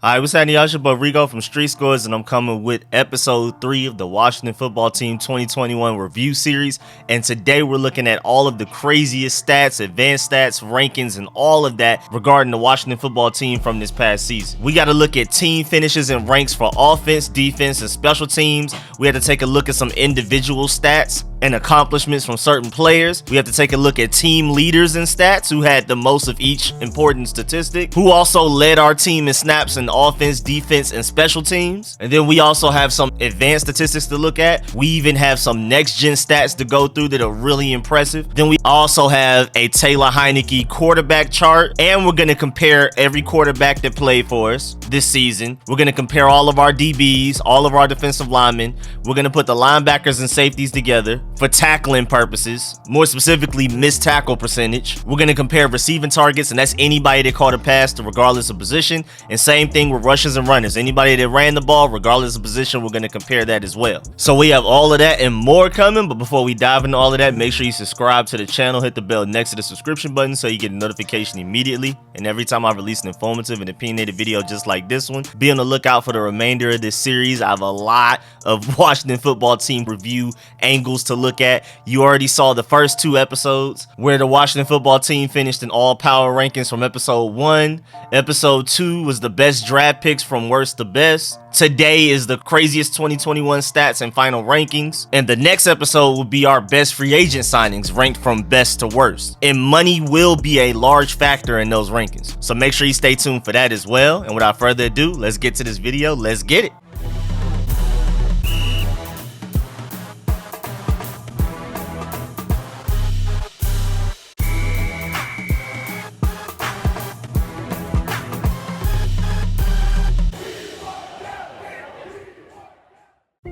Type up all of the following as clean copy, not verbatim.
Hi, what's happening, y'all? It's your boy Rico from Street Scores, and I'm coming with episode 3 of the Washington Football Team 2021 review series. And today we're looking at all of the craziest stats, advanced stats, rankings, and all of that regarding the Washington Football Team from this past season. We got to look at team finishes and ranks for offense, defense, and special teams. We had to take a look at some individual stats and accomplishments from certain players. We have to take a look at team leaders and stats, who had the most of each important statistic, who also led our team in snaps in offense, defense, and special teams. And then we also have some advanced statistics to look at. We even have some next-gen stats to go through that are really impressive. Then we also have a Taylor Heineke quarterback chart, and we're going to compare every quarterback that played for us this season. We're going to compare all of our DBs, all of our defensive linemen. We're going to put the linebackers and safeties together for tackling purposes, more specifically missed tackle percentage. We're going to compare receiving targets, and that's anybody that caught a pass regardless of position, and same thing with rushes and runners. Anybody that ran the ball regardless of position, we're going to compare that as well. So we have all of that and more coming, but before we dive into all of that, make sure you subscribe to the channel, hit the bell next to the subscription button so you get a notification immediately, and every time I release an informative and opinionated video just like this one. Be on the lookout for the remainder of this series. I have a lot of Washington Football Team review angles to look at. You already saw the first 2 episodes where the Washington Football Team finished in all power rankings from episode 1. Episode 2 was the best draft picks from worst to best. Today is the craziest 2021 stats and final rankings. And the next episode will be our best free agent signings ranked from best to worst. And money will be a large factor in those rankings. So make sure you stay tuned for that as well. And without further ado, let's get to this video. Let's get it.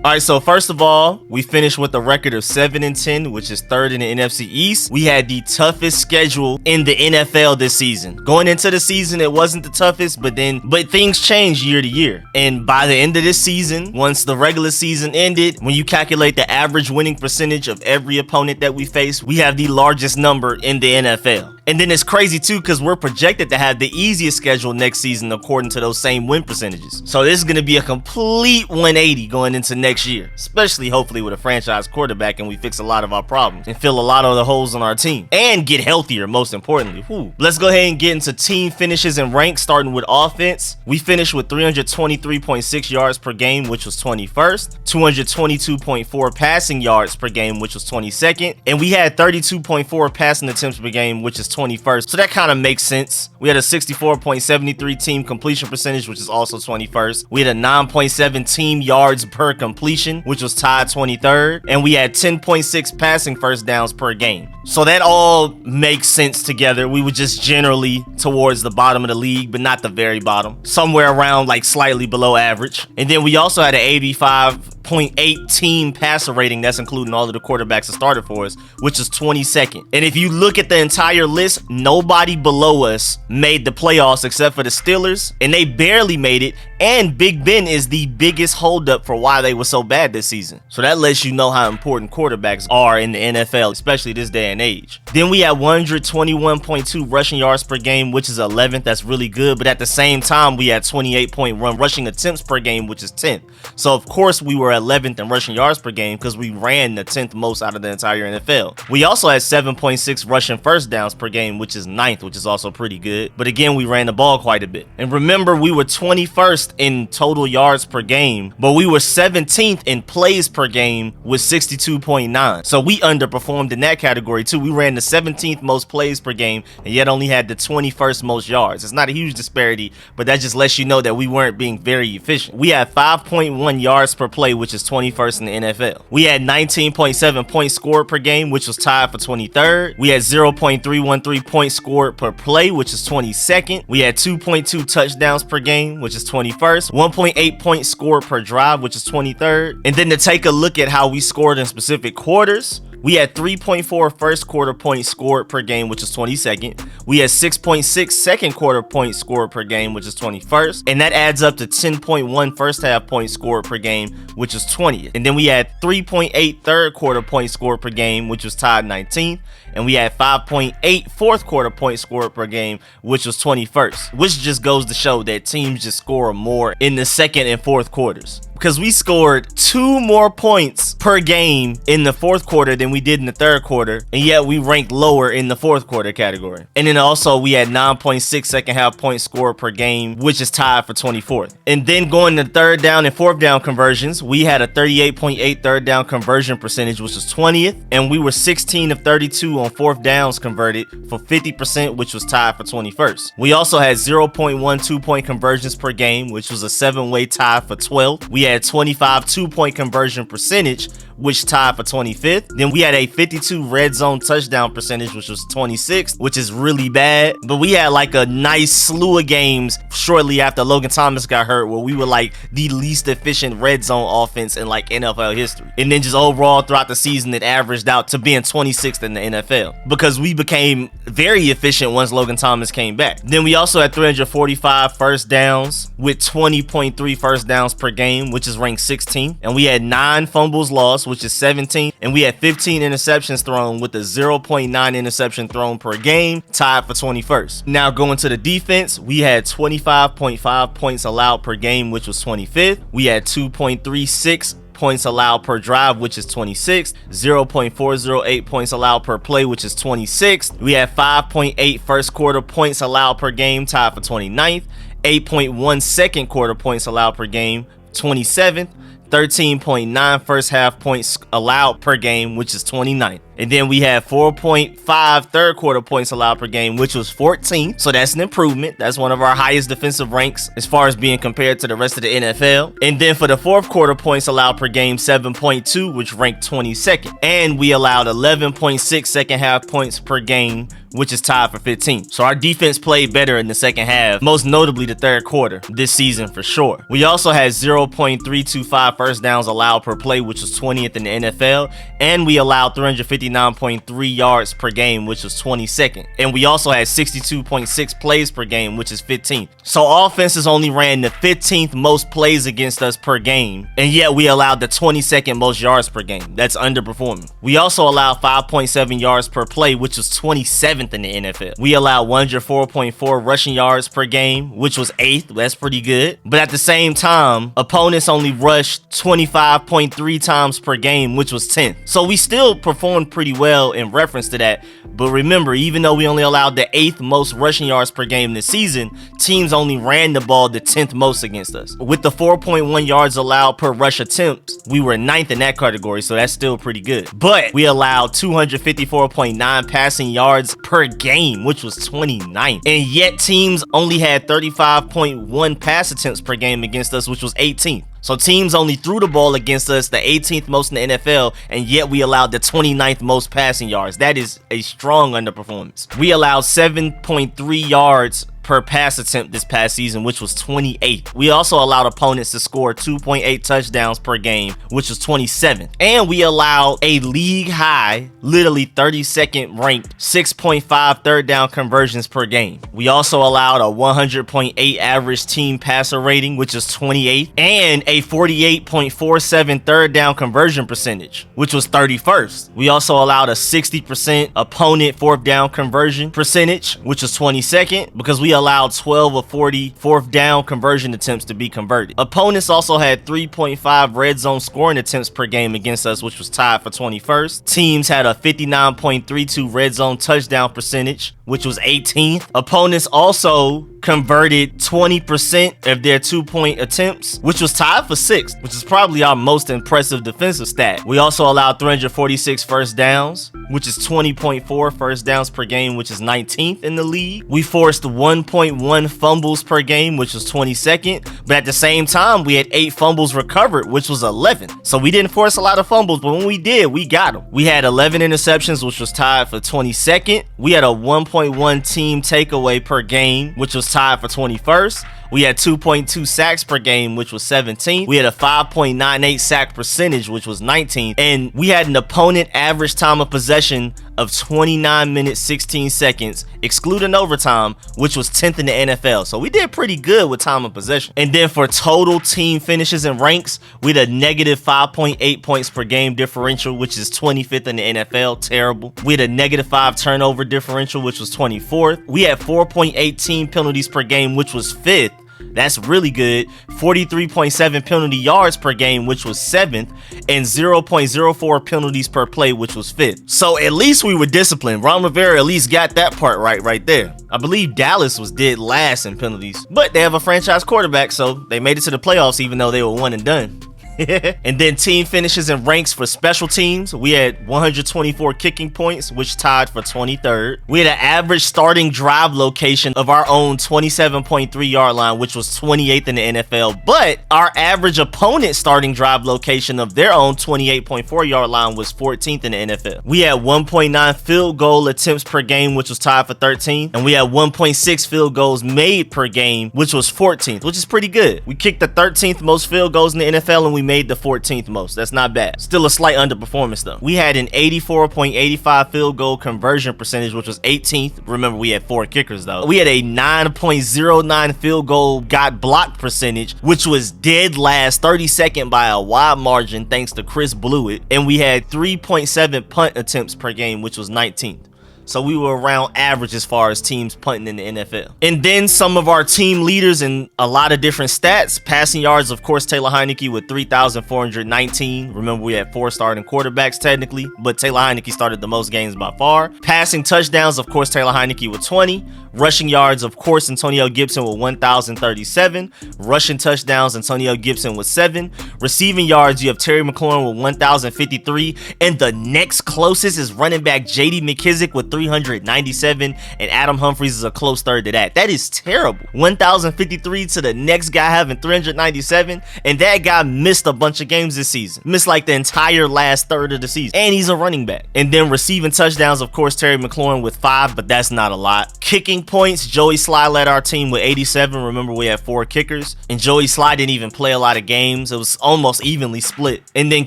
Alright, so first of all, we finished with a record of 7-10, which is 3rd in the NFC East. We had the toughest schedule in the NFL this season. Going into the season, it wasn't the toughest, but things change year to year. And by the end of this season, once the regular season ended, when you calculate the average winning percentage of every opponent that we face, we have the largest number in the NFL. And then it's crazy too, because we're projected to have the easiest schedule next season according to those same win percentages. So this is going to be a complete 180 going into next year, especially hopefully with a franchise quarterback, and we fix a lot of our problems and fill a lot of the holes on our team and get healthier, most importantly. Let's go ahead and get into team finishes and ranks, starting with offense. We finished with 323.6 yards per game, which was 21st, 222.4 passing yards per game, which was 22nd, and we had 32.4 passing attempts per game, which is 21st. So that kind of makes sense. We had a 64.73 team completion percentage, which is also 21st. We had a 9.7 team yards per completion, which was tied 23rd. And we had 10.6 passing first downs per game. So that all makes sense together. We were just generally towards the bottom of the league, but not the very bottom. Somewhere around like slightly below average. And then we also had an 85.8 team passer rating. That's including all of the quarterbacks that started for us, which is 22nd. And if you look at the entire list, nobody below us made the playoffs except for the Steelers, and they barely made it. And Big Ben is the biggest holdup for why they were so bad this season. So that lets you know how important quarterbacks are in the NFL, especially this day and age. Then we had 121.2 rushing yards per game, which is 11th. That's really good. But at the same time, we had 28.1 rushing attempts per game, which is 10th. So of course we were 11th in rushing yards per game because we ran the 10th most out of the entire NFL. We also had 7.6 rushing first downs per game, which is 9th, which is also pretty good. But again, we ran the ball quite a bit. And remember, we were 21st in total yards per game, but we were 17th in plays per game with 62.9. So we underperformed in that category too. We ran the 17th most plays per game and yet only had the 21st most yards. It's not a huge disparity, but that just lets you know that we weren't being very efficient. We had 5.1 yards per play, which is 21st in the NFL. We had 19.7 points scored per game, which was tied for 23rd. We had 0.313 points scored per play, which is 22nd. We had 2.2 touchdowns per game, which is 21st. 1.8 points scored per drive, which is 23rd. And then to take a look at how we scored in specific quarters, we had 3.4 first quarter points scored per game, which is 22nd. We had 6.6 second quarter points scored per game, which is 21st. And that adds up to 10.1 first half points scored per game, which is 20th. And then we had 3.8 third quarter points scored per game, which was tied 19th. and we had 5.8 fourth quarter points scored per game, which was 21st, which just goes to show that teams just score more in the second and fourth quarters. Because we scored 2 more points per game in the fourth quarter than we did in the third quarter, and yet we ranked lower in the fourth quarter category. And then also we had 9.6 second half points scored per game, which is tied for 24th. And then going to third down and fourth down conversions, we had a 38.8 third down conversion percentage, which was 20th, and we were 16 of 32 on fourth downs converted for 50%, which was tied for 21st. We also had 0.1 2-point conversions per game, which was a 7-way tie for 12th. We had 25 2-point conversion percentage, which tied for 25th. Then we had a 52 red zone touchdown percentage, which was 26th, which is really bad. But we had like a nice slew of games shortly after Logan Thomas got hurt where we were like the least efficient red zone offense in like NFL history. And then just overall throughout the season, it averaged out to being 26th in the NFL because we became very efficient once Logan Thomas came back. Then we also had 345 first downs with 20.3 first downs per game, which is ranked 16th. And we had 9 fumbles lost, which is 17th. And we had 15 interceptions thrown with a 0.9 interception thrown per game, tied for 21st. Now going to the defense, we had 25.5 points allowed per game, which was 25th. We had 2.36 points allowed per drive, which is 26th. 0.408 points allowed per play, which is 26th. We had 5.8 first quarter points allowed per game, tied for 29th. 8.1 second quarter points allowed per game, 27th. 13.9 first half points allowed per game, which is 29th. And then we had 4.5 third quarter points allowed per game, which was 14th. So that's an improvement. That's one of our highest defensive ranks as far as being compared to the rest of the NFL. And then for the fourth quarter points allowed per game, 7.2, which ranked 22nd. And we allowed 11.6 second half points per game, which is tied for 15th. So our defense played better in the second half, most notably the third quarter this season for sure. We also had 0.325 first downs allowed per play, which was 20th in the NFL. And we allowed 359.3 yards per game, which was 22nd. And we also had 62.6 plays per game, which is 15th. So offenses only ran the 15th most plays against us per game, and yet we allowed the 22nd most yards per game. That's underperforming. We also allowed 5.7 yards per play, which was 27th in the NFL. We allowed 104.4 rushing yards per game, which was 8th. That's pretty good. But at the same time, opponents only rushed 25.3 times per game, which was 10th. So we still performed pretty well in reference to that. But remember, even though we only allowed the 8th most rushing yards per game this season, teams only ran the ball the 10th most against us. With the 4.1 yards allowed per rush attempts, we were 9th in that category, so that's still pretty good. But we allowed 254.9 passing yards per game, which was 29th. And yet teams only had 35.1 pass attempts per game against us, which was 18th. So teams only threw the ball against us, the 18th most in the NFL, and yet we allowed the 29th most passing yards. That is a strong underperformance. We allowed 7.3 yards per pass attempt this past season, which was 28th. We also allowed opponents to score 2.8 touchdowns per game, which was 27th. And we allowed a league high, literally 32nd ranked 6.5 third down conversions per game. We also allowed a 100.8 average team passer rating, which is 28th, and a 48.47 third down conversion percentage, which was 31st. We also allowed a 60% opponent fourth down conversion percentage, which was 22nd, because we allowed 12 of 40 fourth down conversion attempts to be converted. Opponents also had 3.5 red zone scoring attempts per game against us, which was tied for 21st. Teams had a 59.32 red zone touchdown percentage, which was 18th. Opponents also converted 20% of their 2-point attempts, which was tied for 6th, which is probably our most impressive defensive stat. We also allowed 346 first downs, which is 20.4 first downs per game, which is 19th in the league. We forced 1.1 fumbles per game, which was 22nd, but at the same time, we had 8 fumbles recovered, which was 11th. So we didn't force a lot of fumbles, but when we did, we got them. We had 11 interceptions, which was tied for 22nd. We had a 1.1 team takeaway per game, which was tied for 21st. We had 2.2 sacks per game, which was 17th. We had a 5.98 sack percentage, which was 19th. And we had an opponent average time of possession of 29 minutes 16 seconds, excluding overtime, which was 10th in the NFL. So we did pretty good with time of possession. And then for total team finishes and ranks, we had a negative 5.8 points per game differential, which is 25th in the NFL. Terrible. We had a negative 5 turnover differential, which was 24th. We had 4.8 team penalties per game, which was 5th. That's really good. 43.7 penalty yards per game, which was 7th, and 0.04 penalties per play, which was 5th. So at least we were disciplined. Ron Rivera at least got that part right there. I believe Dallas was dead last in penalties, but they have a franchise quarterback, so they made it to the playoffs even though they were one and done. And then team finishes and ranks for special teams. We had 124 kicking points, which tied for 23rd. We had an average starting drive location of our own 27.3 yard line, which was 28th in the NFL. But our average opponent starting drive location of their own 28.4 yard line was 14th in the NFL. We had 1.9 field goal attempts per game, which was tied for 13th. And we had 1.6 field goals made per game, which was 14th, which is pretty good. We kicked the 13th most field goals in the NFL, and we made the 14th most. That's not bad. Still a slight underperformance though. We had an 84.85 field goal conversion percentage, which was 18th. Remember, we had 4 kickers though. We had a 9.09 field goal got blocked percentage, which was dead last, 32nd by a wide margin thanks to Chris Blewett. And we had 3.7 punt attempts per game, which was 19th. So we were around average as far as teams punting in the NFL. And then some of our team leaders in a lot of different stats. Passing yards, of course, Taylor Heinicke with 3,419. Remember, we had 4 starting quarterbacks technically, but Taylor Heinicke started the most games by far. Passing touchdowns, of course, Taylor Heinicke with 20. Rushing yards, of course, Antonio Gibson with 1,037. Rushing touchdowns, Antonio Gibson with 7. Receiving yards, you have Terry McLaurin with 1,053. And the next closest is running back J.D. McKissick with 397, and Adam Humphries is a close third to that. That is terrible. 1,053 to the next guy having 397, and that guy missed a bunch of games this season. Missed like the entire last third of the season, and he's a running back. And then receiving touchdowns, of course, Terry McLaurin with 5, but that's not a lot. Kicking points, Joey Sly led our team with 87. Remember, we had 4 kickers, and Joey Sly didn't even play a lot of games. It was almost evenly split. And then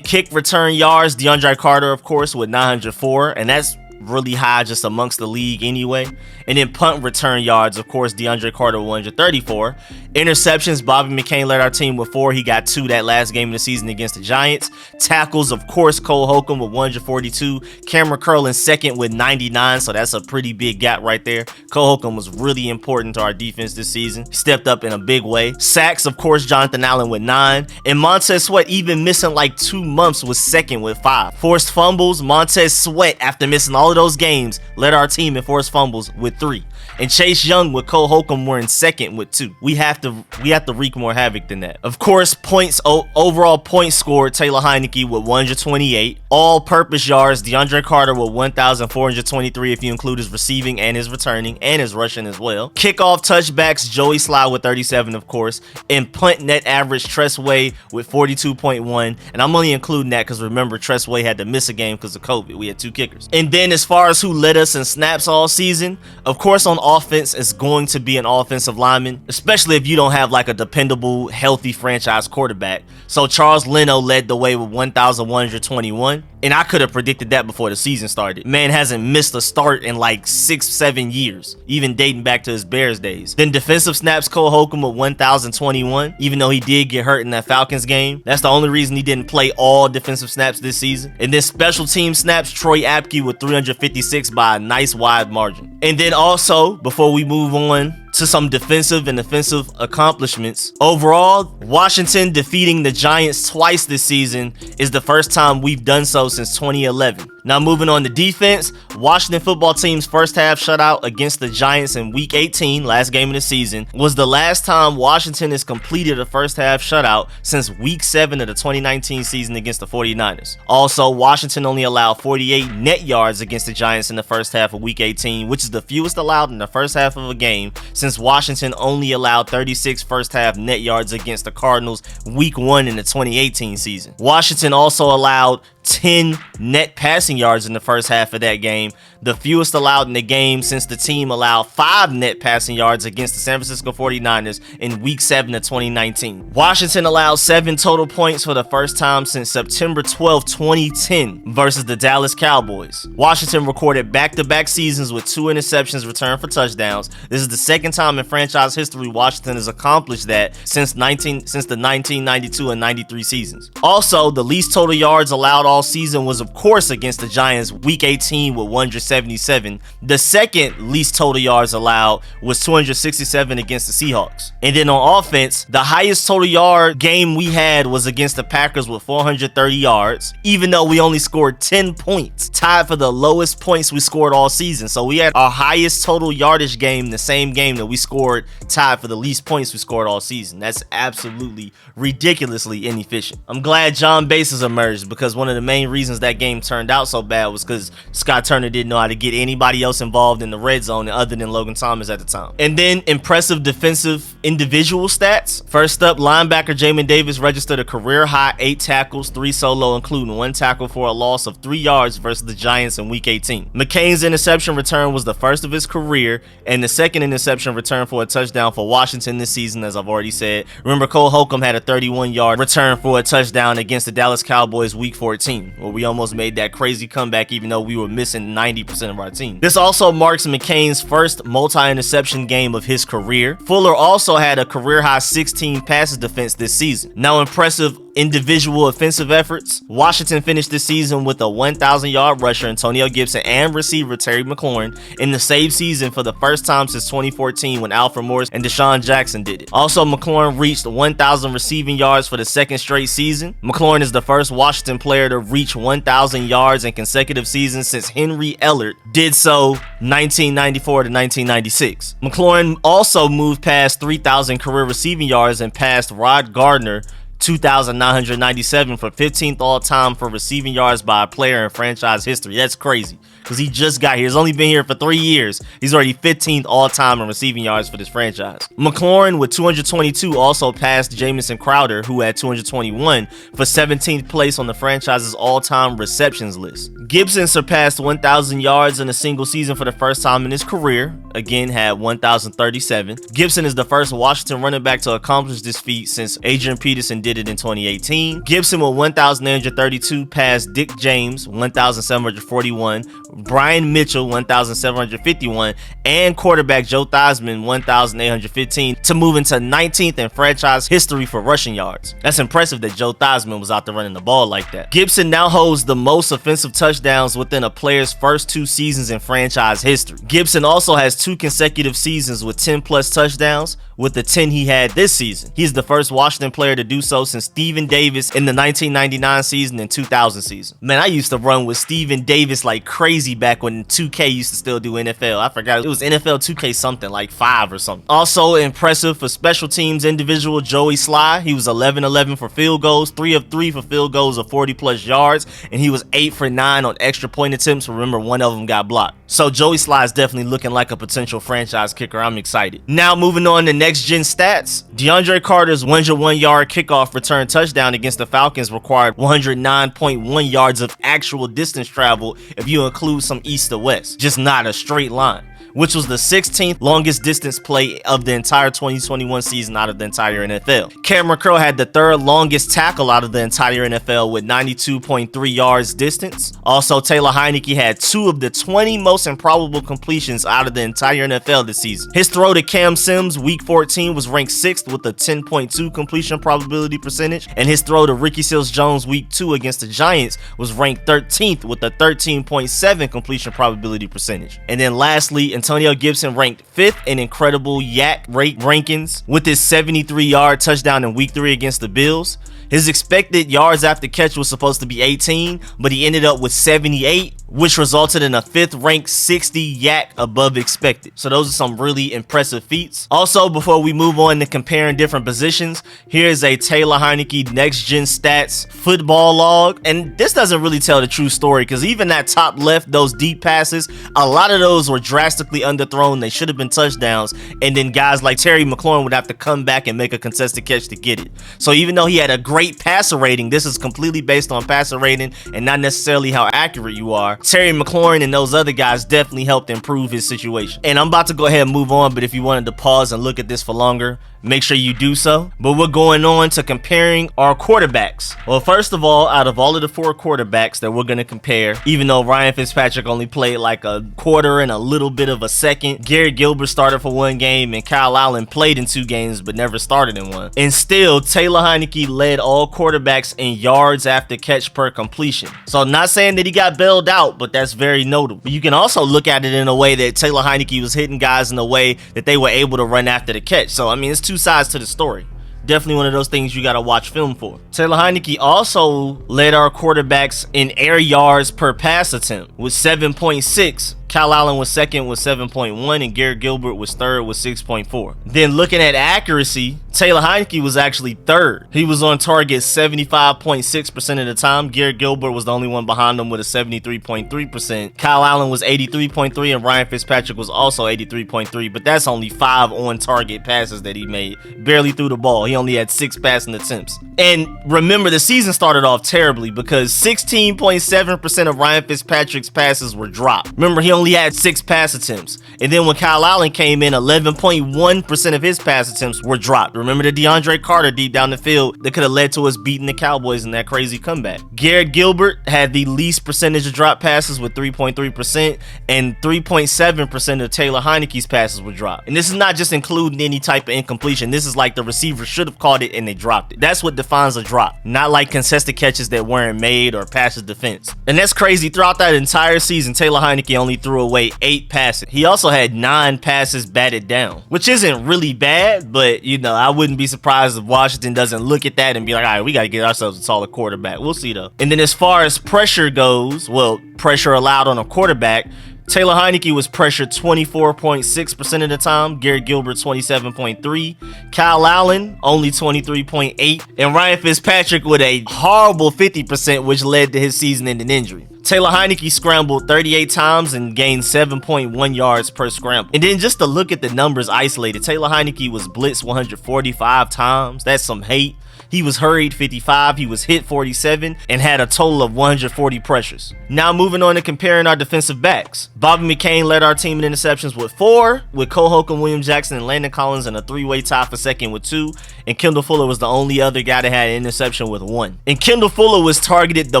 kick return yards, DeAndre Carter, of course, with 904, and that's really high just amongst the league anyway. And then punt return yards, of course, DeAndre Carter 134. Interceptions, Bobby McCain led our team with 4. He got 2 that last game of the season against the Giants. Tackles, of course, Cole Holcomb with 142. Cameron Curl in second with 99, so that's a pretty big gap right there. Cole Holcomb was really important to our defense this season. He stepped up in a big way. Sacks, of course, Jonathan Allen with 9. And Montez Sweat, even missing like 2 months, was second with 5. Forced fumbles, Montez Sweat, after missing all of those games, led our team in forced fumbles with 3. And Chase Young with Cole Holcomb were in second with 2. We have to wreak more havoc than that. Of course, points, overall points scored, Taylor Heinicke with 128. All-purpose yards, DeAndre Carter with 1,423 if you include his receiving and his returning and his rushing as well. Kickoff touchbacks, Joey Sly with 37, of course. And punt net average, Tress Way with 42.1. And I'm only including that because remember, Tress Way had to miss a game because of COVID. We had 2 kickers. And then as far as who led us in snaps all season, of course on offense it's going to be an offensive lineman, especially if you don't have like a dependable, healthy franchise quarterback. So Charles Leno led the way with 1,121. And I could have predicted that before the season started. Man hasn't missed a start in like 6-7 years, even dating back to his Bears days. Then defensive snaps, Cole Holcomb with 1,021, even though he did get hurt in that Falcons game. That's the only reason he didn't play all defensive snaps this season. And then special team snaps, Troy Apke with 356 by a nice wide margin. And then also, before we move on to some defensive and offensive accomplishments, overall, Washington defeating the Giants twice this season is the first time we've done so since 2011. Now moving on to defense, Washington football team's first half shutout against the Giants in week 18, last game of the season, was the last time Washington has completed a first half shutout since week 7 of the 2019 season against the 49ers. Also, Washington only allowed 48 net yards against the Giants in the first half of week 18, which is the fewest allowed in the first half of a game since Washington only allowed 36 first half net yards against the Cardinals week 1 in the 2018 season. Washington also allowed 10 net passing passing yards in the first half of that game, the fewest allowed in the game since the team allowed 5 net passing yards against the San Francisco 49ers in Week 7 of 2019. Washington allowed 7 total points for the first time since September 12, 2010 versus the Dallas Cowboys. Washington recorded back-to-back seasons with 2 interceptions returned for touchdowns. This is the second time in franchise history Washington has accomplished that since the 1992 and 93 seasons. Also, the least total yards allowed all season was of course against the Giants Week 18 with 177. The second least total yards allowed was 267 against the Seahawks. And then on offense, the highest total yard game we had was against the Packers with 430 yards, even though we only scored 10 points, tied for the lowest points we scored all season. So we had our highest total yardage game, the same game that we scored, tied for the least points we scored all season. That's absolutely ridiculously inefficient. I'm glad John Bases emerged, because one of the main reasons that game turned out so bad was because Scott Turner didn't know how to get anybody else involved in the red zone other than Logan Thomas at the time. And then impressive defensive individual stats. First up, linebacker Jamin Davis registered a career high 8 tackles, 3 solo, including 1 tackle for a loss of 3 yards versus the Giants in Week 18. McCain's interception return was the first of his career and the second interception return for a touchdown for Washington this season, as I've already said. Remember, Cole Holcomb had a 31-yard return for a touchdown against the Dallas Cowboys Week 14, where we almost made that crazy comeback even though we were missing 90% of our team. This also marks McCain's first multi-interception game of his career. Fuller also had a career-high 16 passes defense this season. Now, impressive individual offensive efforts. Washington finished the season with a 1,000-yard rusher, Antonio Gibson, and receiver Terry McLaurin in the same season for the first time since 2014 when Alfred Morris and Deshaun Jackson did it. Also, McLaurin reached 1,000 receiving yards for the second straight season. McLaurin is the first Washington player to reach 1,000 yards in consecutive seasons since Henry Ellert did so 1994 to 1996. McLaurin also moved past 3,000 career receiving yards and passed Rod Gardner 2,997 for 15th all-time for receiving yards by a player in franchise history. That's crazy, because he just got here. He's only been here for 3 years. He's already 15th all-time in receiving yards for this franchise. McLaurin with 222 also passed Jamison Crowder, who had 221, for 17th place on the franchise's all-time receptions list. Gibson surpassed 1,000 yards in a single season for the first time in his career. Again, had 1,037. Gibson is the first Washington running back to accomplish this feat since Adrian Peterson did it in 2018. Gibson with 1,932 passed Dick James 1,741, Brian Mitchell 1,751, and quarterback Joe Theismann 1,815 to move into 19th in franchise history for rushing yards. That's impressive that Joe Theismann was out there running the ball like that. Gibson now holds the most offensive touchdowns within a player's first 2 seasons in franchise history. Gibson also has 2 consecutive seasons with 10 plus touchdowns, with the 10 he had this season. He's the first Washington player to do so since Stephen Davis in the 1999 season and 2000 season. Man, I used to run with Stephen Davis like crazy back when 2K used to still do NFL. I forgot, it was NFL 2K something, like 5 or something. Also impressive for special teams individual Joey Sly. He was 11-11 for field goals, 3 of 3 for field goals of 40 plus yards, and he was 8 for 9 on extra point attempts. Remember, one of them got blocked. So Joey Sly is definitely looking like a potential franchise kicker. I'm excited. Now moving on to next gen stats. DeAndre Carter's 101-yard kickoff return touchdown against the Falcons required 109.1 yards of actual distance travel if you include some east to west, just not a straight line, which was the 16th longest distance play of the entire 2021 season out of the entire NFL. Cameron Curl had the 3rd longest tackle out of the entire NFL with 92.3 yards distance. Also, Taylor Heineke had 2 of the 20 most improbable completions out of the entire NFL this season. His throw to Cam Sims Week 14 was ranked 6th with a 10.2 completion probability percentage, and his throw to Ricky Seals-Jones Week 2 against the Giants was ranked 13th with a 13.7 completion probability percentage. And then lastly, Antonio Gibson ranked 5th in incredible yak rate rankings with his 73-yard touchdown in Week 3 against the Bills. His expected yards after catch was supposed to be 18, but he ended up with 78, which resulted in a 5th ranked 60 yak above expected. So those are some really impressive feats. Also, before we move on to comparing different positions, here's a Taylor Heineke next gen stats football log. And this doesn't really tell the true story, because even that top left, those deep passes, a lot of those were drastically underthrown. They should have been touchdowns, and then guys like Terry McLaurin would have to come back and make a contested catch to get it. So even though he had a great great passer rating. This is completely based on passer rating and not necessarily how accurate you are. Terry McLaurin and those other guys definitely helped improve his situation. And I'm about to go ahead and move on, but if you wanted to pause and look at this for longer, make sure you do so. But we're going on to comparing our quarterbacks. Well, first of all, out of all of the 4 quarterbacks that we're going to compare, even though Ryan Fitzpatrick only played like a quarter and a little bit of a second, Garrett Gilbert started for 1 game and Kyle Allen played in 2 games but never started in 1. And still, Taylor Heinicke led all quarterbacks in yards after catch per completion. So not saying that he got bailed out, but that's very notable. But you can also look at it in a way that Taylor Heinicke was hitting guys in a way that they were able to run after the catch. So I mean, it's 2 sides to the story. Definitely one of those things you got to watch film for. Taylor Heinicke also led our quarterbacks in air yards per pass attempt with 7.6. Kyle Allen was second with 7.1 and Garrett Gilbert was third with 6.4. Then looking at accuracy, Taylor Heinicke was actually third. He was on target 75.6% of the time. Garrett Gilbert was the only one behind him with a 73.3%. Kyle Allen was 83.3 and Ryan Fitzpatrick was also 83.3, but that's only 5 on target passes that he made. Barely threw the ball. He only had 6 passing attempts. And remember, the season started off terribly because 16.7% of Ryan Fitzpatrick's passes were dropped. Remember, he only had 6 pass attempts. And then when Kyle Allen came in, 11.1% of his pass attempts were dropped. Remember the DeAndre Carter deep down the field that could have led to us beating the Cowboys in that crazy comeback. Garrett Gilbert had the least percentage of drop passes with 3.3%, and 3.7% of Taylor Heinicke's passes were dropped. And this is not just including any type of incompletion. This is like the receiver should have caught it and they dropped it. That's what defines a drop, not like contested catches that weren't made or passive defense. And that's crazy. Throughout that entire season, Taylor Heinicke only threw away 8 passes. He also had 9 passes batted down, which isn't really bad, but you know, I wouldn't be surprised if Washington doesn't look at that and be like, all right, we got to get ourselves a solid quarterback. We'll see though. And then as far as pressure goes, well, pressure allowed on a quarterback, Taylor Heinicke was pressured 24.6% of the time, Garrett Gilbert 27.3%, Kyle Allen only 23.8%, and Ryan Fitzpatrick with a horrible 50%, which led to his season-ending injury. Taylor Heinicke scrambled 38 times and gained 7.1 yards per scramble. And then just to look at the numbers isolated, Taylor Heinicke was blitzed 145 times. That's some hate. He was hurried 55, he was hit 47, and had a total of 140 pressures. Now moving on to comparing our defensive backs. Bobby McCain led our team in interceptions with 4, with Cole Holcomb, William Jackson, and Landon Collins in a 3-way tie for second with 2, and Kendall Fuller was the only other guy that had an interception with 1. And Kendall Fuller was targeted the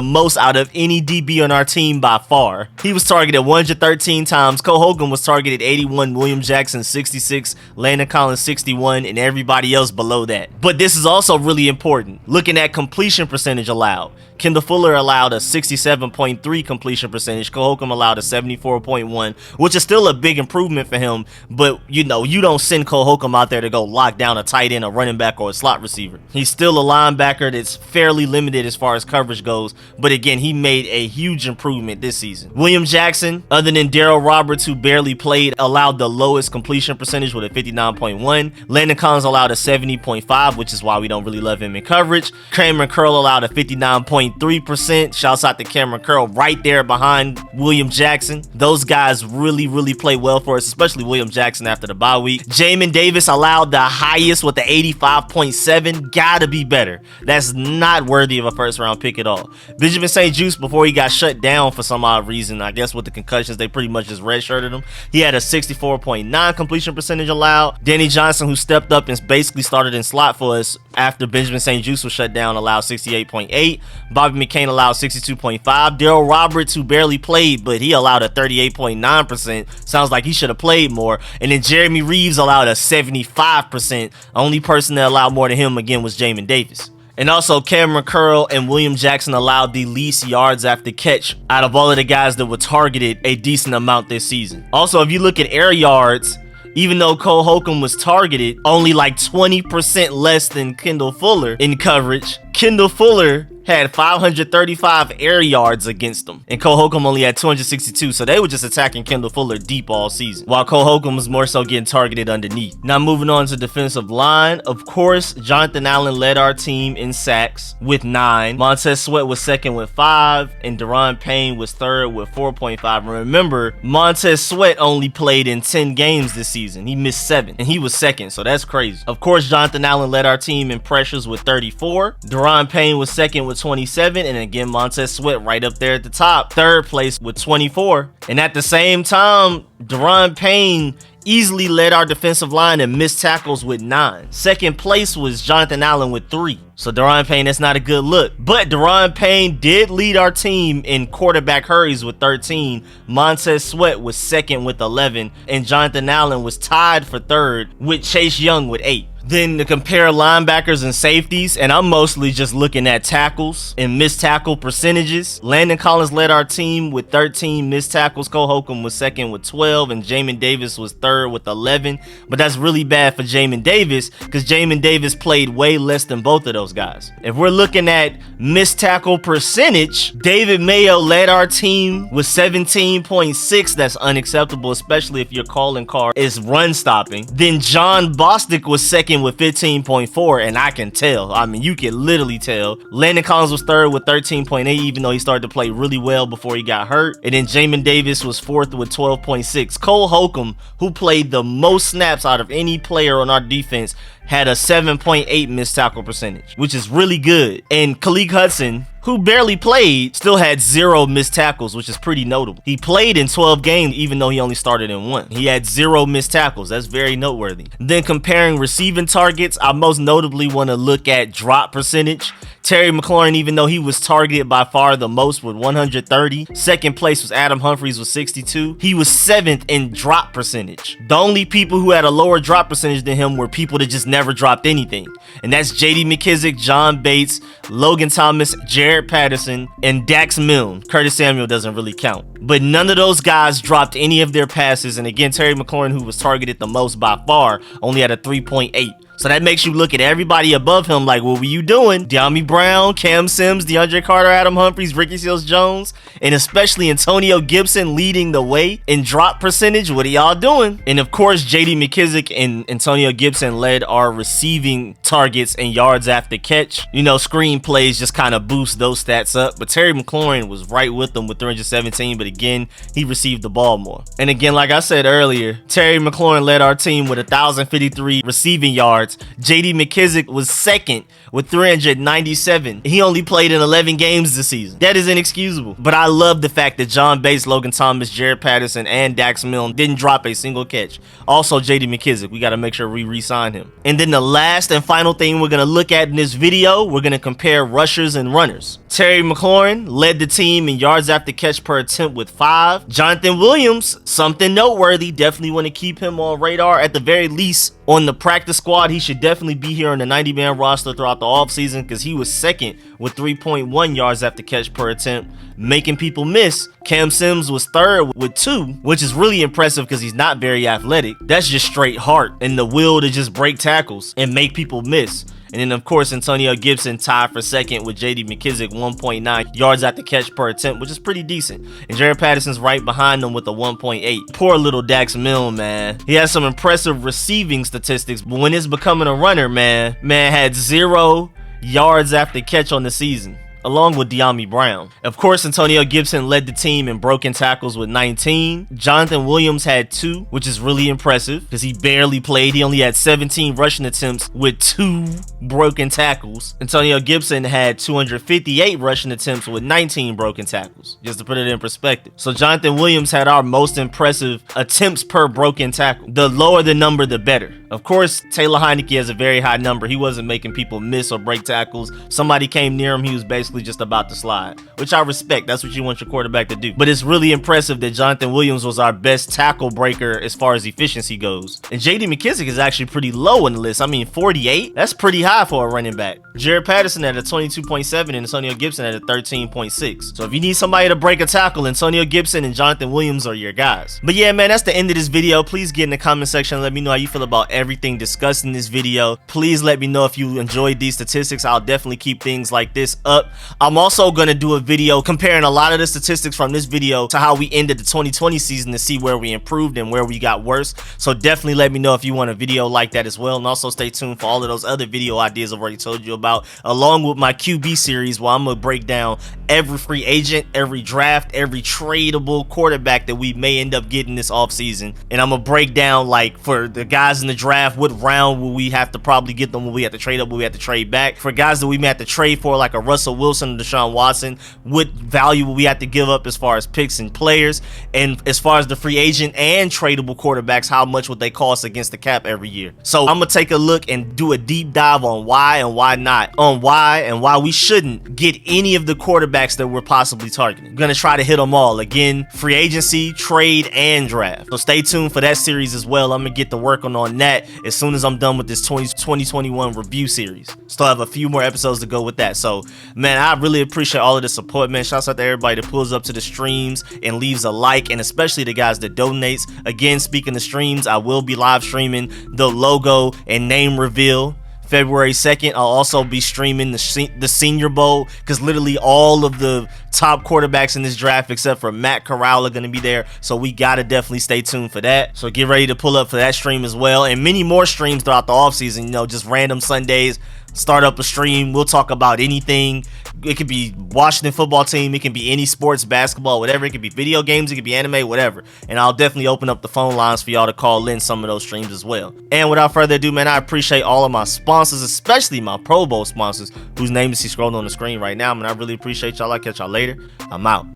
most out of any DB on our team by far. He was targeted 113 times, Cole Holcomb was targeted 81, William Jackson 66, Landon Collins 61, and everybody else below that. But this is also really important. Looking at completion percentage allowed, Kendall Fuller allowed a 67.3 completion percentage. Cole Holcomb allowed a 74.1, which is still a big improvement for him. But you know, you don't send Cole Holcomb out there to go lock down a tight end, a running back, or a slot receiver. He's still a linebacker that's fairly limited as far as coverage goes. But again, he made a huge improvement this season. William Jackson, other than Daryl Roberts, who barely played, allowed the lowest completion percentage with a 59.1. Landon Collins allowed a 70.5, which is why we don't really love him in coverage. Cameron Curl allowed a 59.3%. Shouts out to Cameron Curl right there behind William Jackson. Those guys really play well for us, especially William Jackson after the bye week. Jamin Davis allowed the highest with the 85.7. Gotta be better. That's not worthy of a first round pick at all. Benjamin St-Juste, before he got shut down for some odd reason, I guess with the concussions, they pretty much just redshirted him. He had a 64.9 completion percentage allowed. Danny Johnson, who stepped up and basically started in slot for us after Benjamin St-Juste was shut down, allowed 68.8. Bobby McCain allowed 62.5. Daryl Roberts, who barely played, but he allowed a 38.9%. Sounds like he should have played more. And then Jeremy Reeves allowed a 75%. Only person that allowed more than him again was Jamin Davis. And also Cameron Curl and William Jackson allowed the least yards after catch out of all of the guys that were targeted a decent amount this season. Also, if you look at air yards, even though Cole Holcomb was targeted only like 20% less than Kendall Fuller in coverage, Kendall Fuller had 535 air yards against them, and Cole Holcomb only had 262, so they were just attacking Kendall Fuller deep all season, while Cole Holcomb was more so getting targeted underneath. Now moving on to defensive line, of course, Jonathan Allen led our team in sacks with 9, Montez Sweat was second with 5, and Daron Payne was third with 4.5. Remember, Montez Sweat only played in 10 games this season. He missed 7, and he was second, so that's crazy. Of course, Jonathan Allen led our team in pressures with 34. Daron Payne was second with 27, and again, Montez Sweat right up there at the top, third place with 24. And at the same time, Daron Payne easily led our defensive line in missed tackles with 9. Second place was Jonathan Allen with 3. So Daron Payne, that's not a good look. But Daron Payne did lead our team in quarterback hurries with 13. Montez Sweat was second with 11. And Jonathan Allen was tied for third with Chase Young with 8. Then to compare linebackers and safeties, and I'm mostly just looking at tackles and missed tackle percentages. Landon Collins led our team with 13 missed tackles. Cole Holcomb was second with 12, and Jamin Davis was third with 11. But that's really bad for Jamin Davis because Jamin Davis played way less than both of those guys. If we're looking at missed tackle percentage, David Mayo led our team with 17.6. That's unacceptable, especially if your calling card is run stopping. Then John Bostic was second with 15.4, and I can tell. I mean, you can literally tell. Landon Collins was third with 13.8, even though he started to play really well before he got hurt. And then Jamin Davis was fourth with 12.6. Cole Holcomb, who played the most snaps out of any player on our defense, had a 7.8 missed tackle percentage, which is really good. And Khaleke Hudson, who barely played, still had 0 missed tackles, which is pretty notable. He played in 12 games, even though he only started in 1. He had 0 missed tackles. That's very noteworthy. Then comparing receiving targets, I most notably want to look at drop percentage. Terry McLaurin, even though he was targeted by far the most with 130. Second place was Adam Humphries with 62. He was 7th in drop percentage. The only people who had a lower drop percentage than him were people that just never dropped anything. And that's J.D. McKissick, John Bates, Logan Thomas, Jared Patterson, and Dax Milne. Curtis Samuel doesn't really count. But none of those guys dropped any of their passes. And again, Terry McLaurin, who was targeted the most by far, only had a 3.8. So that makes you look at everybody above him like, what were you doing? De'Ami Brown, Cam Sims, DeAndre Carter, Adam Humphries, Ricky Seals-Jones, and especially Antonio Gibson leading the way in drop percentage. What are y'all doing? And of course, J.D. McKissick and Antonio Gibson led our receiving targets and yards after catch. You know, screen plays just kind of boost those stats up. But Terry McLaurin was right with them with 317, but again, he received the ball more. And again, like I said earlier, Terry McLaurin led our team with 1,053 receiving yards. J.D. McKissick was second with 397. He only played in 11 games this season. That is inexcusable. But I love the fact that John Bates, Logan Thomas, Jared Patterson, and Dax Milne didn't drop a single catch. Also, J.D. McKissick, we got to make sure we re-sign him. And then the last and final thing we're going to look at in this video, we're going to compare rushers and runners. Terry McLaurin led the team in yards after catch per attempt with 5. Jonathan Williams, something noteworthy, definitely want to keep him on radar. At the very least, on the practice squad, he should definitely be here on the 90-man roster throughout the offseason because he was second with 3.1 yards after catch per attempt, making people miss. Cam Sims was third with 2, which is really impressive because he's not very athletic. That's just straight heart and the will to just break tackles and make people miss. And then, of course, Antonio Gibson tied for second with J.D. McKissick, 1.9 yards after catch per attempt, which is pretty decent. And Jared Patterson's right behind them with a 1.8. Poor little Dax Milne, man. He has some impressive receiving statistics, but when it's becoming a runner, man had 0 yards after catch on the season, along with De'Ami Brown. Of course, Antonio Gibson led the team in broken tackles with 19. Jonathan Williams had 2, which is really impressive because he barely played. He only had 17 rushing attempts with 2 broken tackles. Antonio Gibson had 258 rushing attempts with 19 broken tackles, just to put it in perspective. So Jonathan Williams had our most impressive attempts per broken tackle. The lower the number, the better. Of course, Taylor Heinicke has a very high number. He wasn't making people miss or break tackles. Somebody came near him, he was basically just about to slide, which I respect. That's what you want your quarterback to do. But it's really impressive that Jonathan Williams was our best tackle breaker as far as efficiency goes. And J.D. McKissick is actually pretty low on the list. I mean, 48? That's pretty high for a running back. Jared Patterson had a 22.7 and Antonio Gibson had a 13.6. So if you need somebody to break a tackle, Antonio Gibson and Jonathan Williams are your guys. But yeah, man, that's the end of this video. Please get in the comment section and let me know how you feel about everything discussed in this video. Please let me know if you enjoyed these statistics. I'll definitely keep things like this up. I'm also gonna do a video comparing a lot of the statistics from this video to how we ended the 2020 season to see where we improved and where we got worse. So definitely let me know if you want a video like that as well, and also stay tuned for all of those other video ideas I've already told you about, along with my QB series where I'm gonna break down every free agent, every draft, every tradable quarterback that we may end up getting this offseason. And I'm gonna break down, like, for the guys in the draft, what round will we have to probably get them, will we have to trade up, will we have to trade back? For guys that we may have to trade for, like a Russell Wilson or Deshaun Watson, what value will we have to give up as far as picks and players? And as far as the free agent and tradable quarterbacks, how much would they cost against the cap every year? So I'm gonna take a look and do a deep dive on why and why not, on why and why we shouldn't get any of the quarterbacks that we're possibly targeting. I'm gonna try to hit them all. Again, free agency, trade, and draft. So stay tuned for that series as well. I'm gonna get to working on that as soon as I'm done with this 2021 review series. Still have a few more episodes to go with that. So, man, I really appreciate all of the support, man. Shouts out to everybody that pulls up to the streams and leaves a like, and especially the guys that donates. Again, speaking of streams, I will be live streaming the logo and name reveal February 2nd. I'll also be streaming the Senior Bowl, because literally all of the top quarterbacks in this draft except for Matt Corral are going to be there, so we got to definitely stay tuned for that. So get ready to pull up for that stream as well, and many more streams throughout the offseason, you know, just random Sundays. Start up a stream, we'll talk about anything. It could be Washington football team, it can be any sports, basketball, whatever. It could be video games, it could be anime, whatever. And I'll definitely open up the phone lines for y'all to call in some of those streams as well. And without further ado, man, I appreciate all of my sponsors, especially my Pro Bowl sponsors, whose names you see scrolling on the screen right now. Man, I really appreciate y'all. I'll catch y'all later. I'm out.